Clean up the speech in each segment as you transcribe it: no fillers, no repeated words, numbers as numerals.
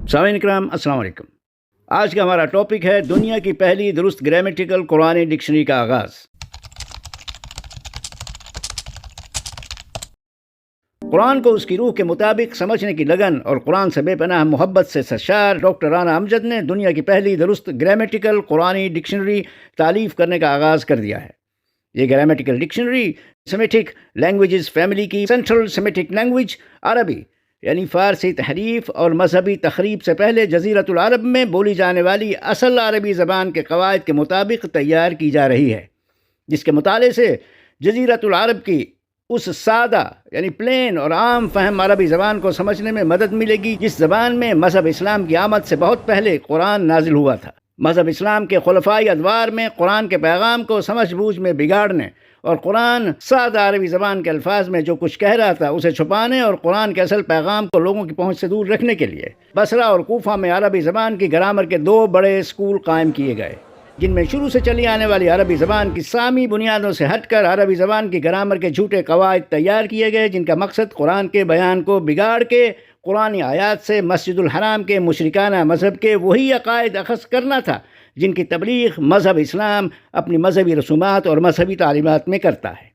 سامعین اکرام السلام علیکم۔ آج کا ہمارا ٹاپک ہے دنیا کی پہلی درست گرامیٹیکل قرآنی ڈکشنری کا آغاز۔ قرآن کو اس کی روح کے مطابق سمجھنے کی لگن اور قرآن سے بے پناہ محبت سے سرشار ڈاکٹر رانا امجد نے دنیا کی پہلی درست گرامیٹیکل قرآنی ڈکشنری تالیف کرنے کا آغاز کر دیا ہے۔ یہ grammatical dictionary Semitic languages family کی سینٹرل سیمیٹک لینگویج عربی یعنی فارسی تحریف اور مذہبی تخریب سے پہلے جزیرۃ العرب میں بولی جانے والی اصل عربی زبان کے قواعد کے مطابق تیار کی جا رہی ہے، جس کے مطالعے سے جزیرۃ العرب کی اس سادہ یعنی پلین اور عام فہم عربی زبان کو سمجھنے میں مدد ملے گی جس زبان میں مذہب اسلام کی آمد سے بہت پہلے قرآن نازل ہوا تھا۔ مذہب اسلام کے خلفائی ادوار میں قرآن کے پیغام کو سمجھ بوجھ میں بگاڑنے اور قرآن سادہ عربی زبان کے الفاظ میں جو کچھ کہہ رہا تھا اسے چھپانے اور قرآن کے اصل پیغام کو لوگوں کی پہنچ سے دور رکھنے کے لیے بصرہ اور کوفہ میں عربی زبان کی گرامر کے 2 بڑے اسکول قائم کیے گئے، جن میں شروع سے چلی آنے والی عربی زبان کی سامی بنیادوں سے ہٹ کر عربی زبان کی گرامر کے جھوٹے قواعد تیار کیے گئے، جن کا مقصد قرآن کے بیان کو بگاڑ کے قرآنی آیات سے مسجد الحرام کے مشرکانہ مذہب کے وہی عقائد اخذ کرنا تھا جن کی تبلیغ مذہب اسلام اپنی مذہبی رسومات اور مذہبی تعلیمات میں کرتا ہے۔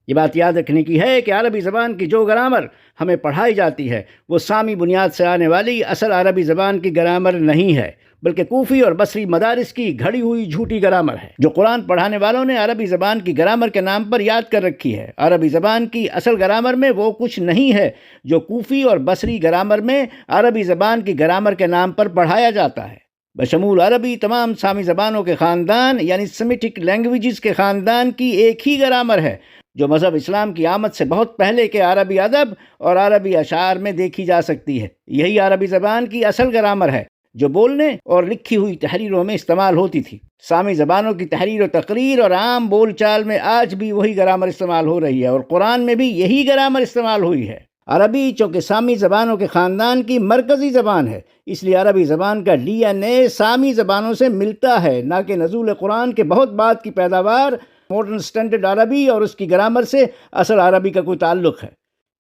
یہ بات یاد رکھنے کی ہے کہ عربی زبان کی جو گرامر ہمیں پڑھائی جاتی ہے وہ سامی بنیاد سے آنے والی اصل عربی زبان کی گرامر نہیں ہے، بلکہ کوفی اور بصری مدارس کی گھڑی ہوئی جھوٹی گرامر ہے جو قرآن پڑھانے والوں نے عربی زبان کی گرامر کے نام پر یاد کر رکھی ہے۔ عربی زبان کی اصل گرامر میں وہ کچھ نہیں ہے جو کوفی اور بصری گرامر میں عربی زبان کی گرامر کے نام پر پڑھایا جاتا ہے۔ بشمول عربی تمام سامی زبانوں کے خاندان یعنی سیمیٹک لینگویجز کے خاندان کی ایک ہی گرامر ہے جو مذہب اسلام کی آمد سے بہت پہلے کے عربی ادب اور عربی اشعار میں دیکھی جا سکتی ہے۔ یہی عربی زبان کی اصل گرامر ہے جو بولنے اور لکھی ہوئی تحریروں میں استعمال ہوتی تھی۔ سامی زبانوں کی تحریر و تقریر اور عام بول چال میں آج بھی وہی گرامر استعمال ہو رہی ہے اور قرآن میں بھی یہی گرامر استعمال ہوئی ہے۔ عربی چونکہ سامی زبانوں کے خاندان کی مرکزی زبان ہے، اس لیے عربی زبان کا ڈی این اے سامی زبانوں سے ملتا ہے، نہ کہ نزول قرآن کے بہت بعد کی پیداوار ماڈرن سٹینڈرڈ عربی اور اس کی گرامر سے اصل عربی کا کوئی تعلق ہے۔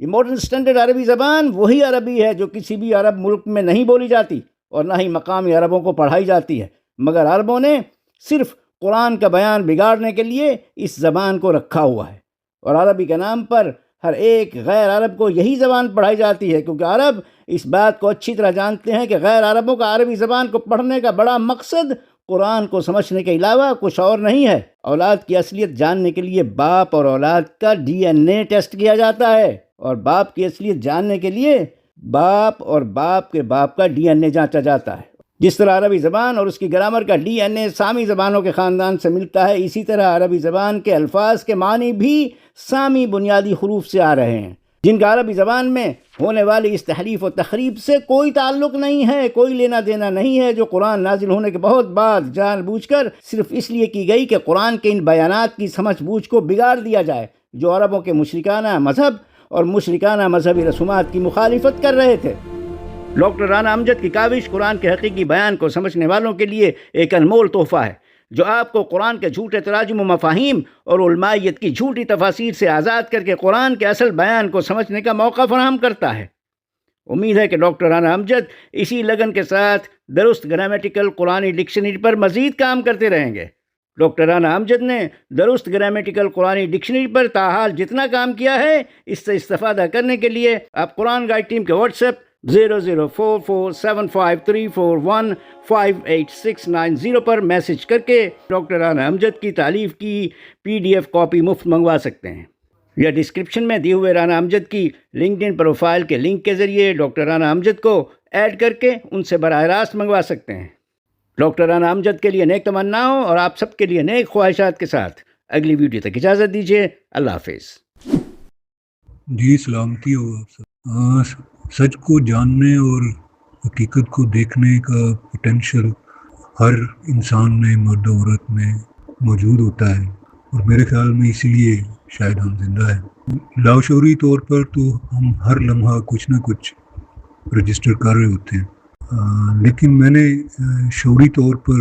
یہ ماڈرن سٹینڈرڈ عربی زبان وہی عربی ہے جو کسی بھی عرب ملک میں نہیں بولی جاتی اور نہ ہی مقامی عربوں کو پڑھائی جاتی ہے، مگر عربوں نے صرف قرآن کا بیان بگاڑنے کے لیے اس زبان کو رکھا ہوا ہے، اور عربی کے نام پر ہر ایک غیر عرب کو یہی زبان پڑھائی جاتی ہے، کیونکہ عرب اس بات کو اچھی طرح جانتے ہیں کہ غیر عربوں کا عربی زبان کو پڑھنے کا بڑا مقصد قرآن کو سمجھنے کے علاوہ کچھ اور نہیں ہے۔ اولاد کی اصلیت جاننے کے لیے باپ اور اولاد کا ڈی این اے ٹیسٹ کیا جاتا ہے، اور باپ کی اصلیت جاننے کے لیے باپ اور باپ کے باپ کا ڈی این اے جانچا جاتا ہے۔ جس طرح عربی زبان اور اس کی گرامر کا ڈی این اے سامی زبانوں کے خاندان سے ملتا ہے، اسی طرح عربی زبان کے الفاظ کے معنی بھی سامی بنیادی حروف سے آ رہے ہیں، جن کا عربی زبان میں ہونے والی اس تحریف و تخریب سے کوئی تعلق نہیں ہے، کوئی لینا دینا نہیں ہے، جو قرآن نازل ہونے کے بہت بعد جان بوجھ کر صرف اس لیے کی گئی کہ قرآن کے ان بیانات کی سمجھ بوجھ کو بگاڑ دیا جائے جو عربوں کے مشرکانہ مذہب اور مشرکانہ مذہبی رسومات کی مخالفت کر رہے تھے۔ ڈاکٹر رانا امجد کی کاوش قرآن کے حقیقی بیان کو سمجھنے والوں کے لیے ایک انمول تحفہ ہے جو آپ کو قرآن کے جھوٹے تراجم و مفاہیم اور علمائیت کی جھوٹی تفاسیر سے آزاد کر کے قرآن کے اصل بیان کو سمجھنے کا موقع فراہم کرتا ہے۔ امید ہے کہ ڈاکٹر رانا امجد اسی لگن کے ساتھ درست گرامیٹیکل قرآنی ڈکشنری پر مزید کام کرتے رہیں گے۔ ڈاکٹر رانا امجد نے درست گرامیٹیکل قرآنی ڈکشنری پر تاحال جتنا کام کیا ہے، اس سے استفادہ کرنے کے لیے آپ قرآن گائیڈ ٹیم کے واٹس ایپ 00447534158690 پر میسج کر کے ڈاکٹر رانا امجد کی تالیف کی PDF کاپی مفت منگوا سکتے ہیں، یا ڈسکرپشن میں دیے ہوئے رانا امجد کی LinkedIn پروفائل کے لنک کے ذریعے ڈاکٹر رانا امجد کو ایڈ کر کے ان سے براہ راست منگوا سکتے ہیں۔ ڈاکٹر رانا امجد کے لیے نیک تمناؤں اور آپ سب کے لیے نیک خواہشات کے ساتھ اگلی ویڈیو تک اجازت دیجیے۔ اللہ حافظ۔ جی سلامتی ہو آپ سب۔ سچ کو جاننے اور حقیقت کو دیکھنے کا پوٹینشیل ہر انسان میں، مرد و عورت میں موجود ہوتا ہے، اور میرے خیال میں اسی لیے شاید ہم زندہ ہیں۔ لاشعوری طور پر تو ہم ہر لمحہ کچھ نہ کچھ رجسٹر کر رہے ہوتے ہیں، لیکن میں نے شعوری طور پر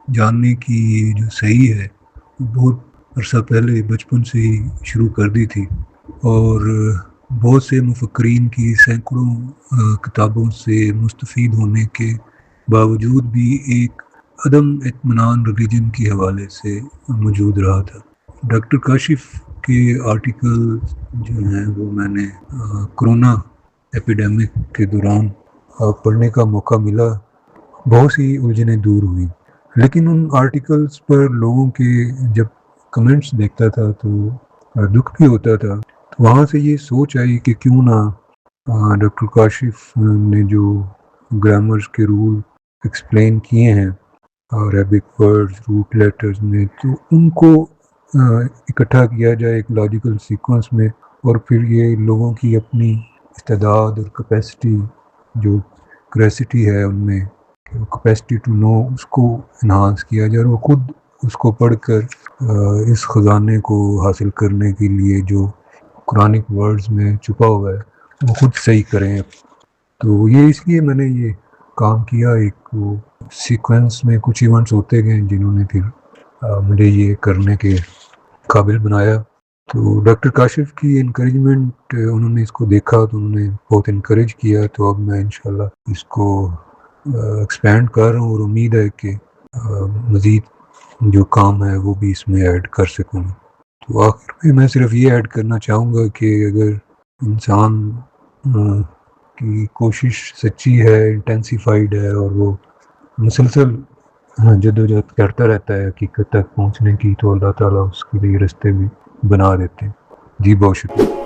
جاننے کی جو صحیح ہے وہ بہت عرصہ پہلے بچپن سے ہی شروع کر دی تھی، اور بہت سے مفکرین کی سینکڑوں کتابوں سے مستفید ہونے کے باوجود بھی ایک عدم اطمینان ریلیجن کے حوالے سے موجود رہا تھا۔ ڈاکٹر کاشف کے آرٹیکل جو ہیں وہ میں نے کرونا ایپیڈیمک کے دوران پڑھنے کا موقع ملا، بہت سی الجھنیں دور ہوئیں، لیکن ان آرٹیکلز پر لوگوں کے جب کمنٹس دیکھتا تھا تو دکھ بھی ہوتا تھا۔ تو وہاں سے یہ سوچ آئی کہ کیوں نہ ڈاکٹر کاشف نے جو گرامرز کے رول ایکسپلین کیے ہیں عربک ورڈز روٹ لیٹرز میں، تو ان کو اکٹھا کیا جائے ایک لاجیکل سیکوینس میں، اور پھر یہ لوگوں کی اپنی استعداد اور کیپیسٹی جو کریسٹی ہے ان میں، کیپیسٹی ٹو نو، اس کو انہانس کیا جائے، اور وہ خود اس کو پڑھ کر اس خزانے کو حاصل کرنے کے لیے جو قرآنک ورڈز میں چھپا ہوا ہے وہ خود صحیح کریں۔ تو یہ اس لیے میں نے یہ کام کیا، ایک وہ سیکوینس میں کچھ ایونٹس ہوتے گئے جنہوں نے پھر مجھے یہ کرنے کے قابل بنایا۔ تو ڈاکٹر کاشف کی انکریجمنٹ، انہوں نے اس کو دیکھا تو انہوں نے بہت انکریج کیا، تو اب میں انشاءاللہ اس کو ایکسپینڈ کر رہا ہوں، اور امید ہے کہ مزید جو کام ہے وہ بھی اس میں ایڈ کر سکوں۔ تو آخر میں میں صرف یہ ایڈ کرنا چاہوں گا کہ اگر انسان کی کوشش سچی ہے، انٹینسیفائڈ ہے، اور وہ مسلسل جدوجہد کرتا رہتا ہے حقیقت تک پہنچنے کی، تو اللہ تعالیٰ اس کے لیے راستے بھی بنا دیتے ہیں۔ جی بہت شکریہ۔